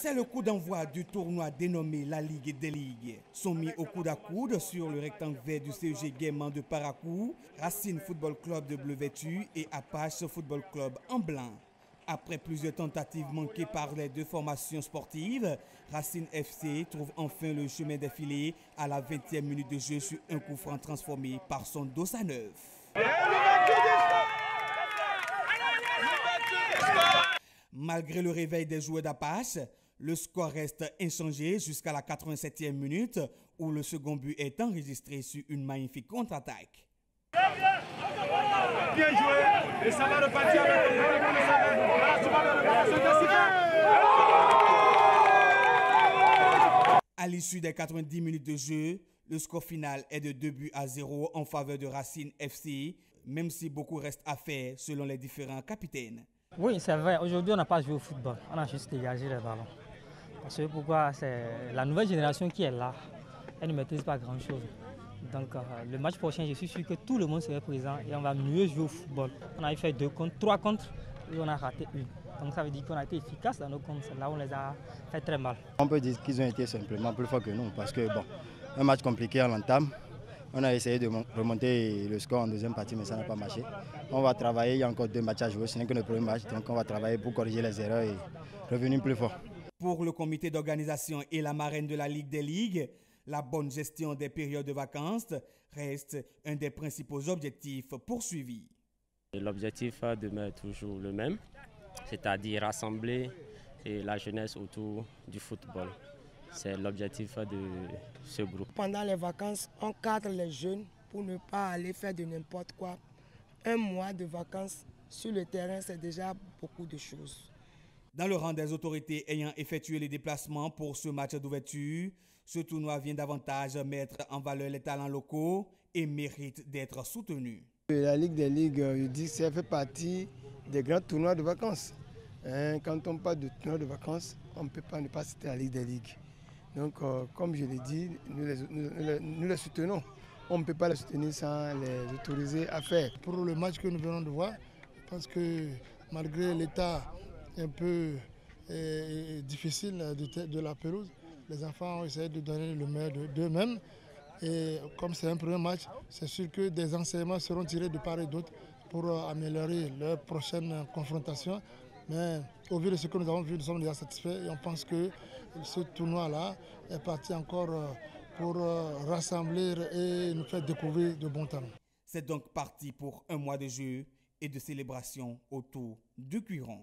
C'est le coup d'envoi du tournoi dénommé la Ligue des Ligues. Sont mis au coude à coude sur le rectangle vert du CEG Gaiement de Parakou, Racine Football Club de Bleu Vêtu et Apache Football Club en blanc. Après plusieurs tentatives manquées par les deux formations sportives, Racine FC trouve enfin le chemin des filets à la 20e minute de jeu sur un coup franc transformé par son dos à neuf. Malgré le réveil des joueurs d'Apache, le score reste inchangé jusqu'à la 87e minute où le second but est enregistré sur une magnifique contre-attaque. Bien joué et ça va repartir À l'issue des 90 minutes de jeu, le score final est de 2-0 en faveur de Racine FC, même si beaucoup reste à faire selon les différents capitaines. Oui, c'est vrai. Aujourd'hui, on n'a pas joué au football. On a juste dégagé les ballons. Parce que pourquoi? C'est la nouvelle génération qui est là. Elle ne maîtrise pas grand-chose. Donc, le match prochain, je suis sûr que tout le monde serait présent et on va mieux jouer au football. On a fait 2 contre, 3 contre et on a raté une. Donc, ça veut dire qu'on a été efficace dans nos comptes. C'est là où on les a fait très mal. On peut dire qu'ils ont été simplement plus forts que nous parce que, bon, un match compliqué à l'entame. On a essayé de remonter le score en deuxième partie, mais ça n'a pas marché. On va travailler, il y a encore 2 matchs à jouer, ce n'est que le premier match, donc on va travailler pour corriger les erreurs et revenir plus fort. Pour le comité d'organisation et la marraine de la Ligue des Ligues, la bonne gestion des périodes de vacances reste un des principaux objectifs poursuivis. L'objectif demeure toujours le même, c'est-à-dire rassembler la jeunesse autour du football. C'est l'objectif de ce groupe. Pendant les vacances, on cadre les jeunes pour ne pas aller faire de n'importe quoi. Un mois de vacances sur le terrain, c'est déjà beaucoup de choses. Dans le rang des autorités ayant effectué les déplacements pour ce match d'ouverture, ce tournoi vient davantage mettre en valeur les talents locaux et mérite d'être soutenu. La Ligue des Ligues, je dis que ça fait partie des grands tournois de vacances. Quand on parle de tournoi de vacances, on ne peut pas ne pas citer la Ligue des Ligues. Donc, comme je l'ai dit, nous les soutenons. On ne peut pas les soutenir sans les autoriser à faire. Pour le match que nous venons de voir, je pense que malgré l'état un peu difficile de la pelouse, les enfants ont essayé de donner le meilleur d'eux-mêmes. Et comme c'est un premier match, c'est sûr que des enseignements seront tirés de part et d'autre pour améliorer leur prochaine confrontation. Mais au vu de ce que nous avons vu, nous sommes déjà satisfaits et on pense que ce tournoi-là est parti encore pour rassembler et nous faire découvrir de bons talents. C'est donc parti pour un mois de jeu et de célébration autour du Cuiron.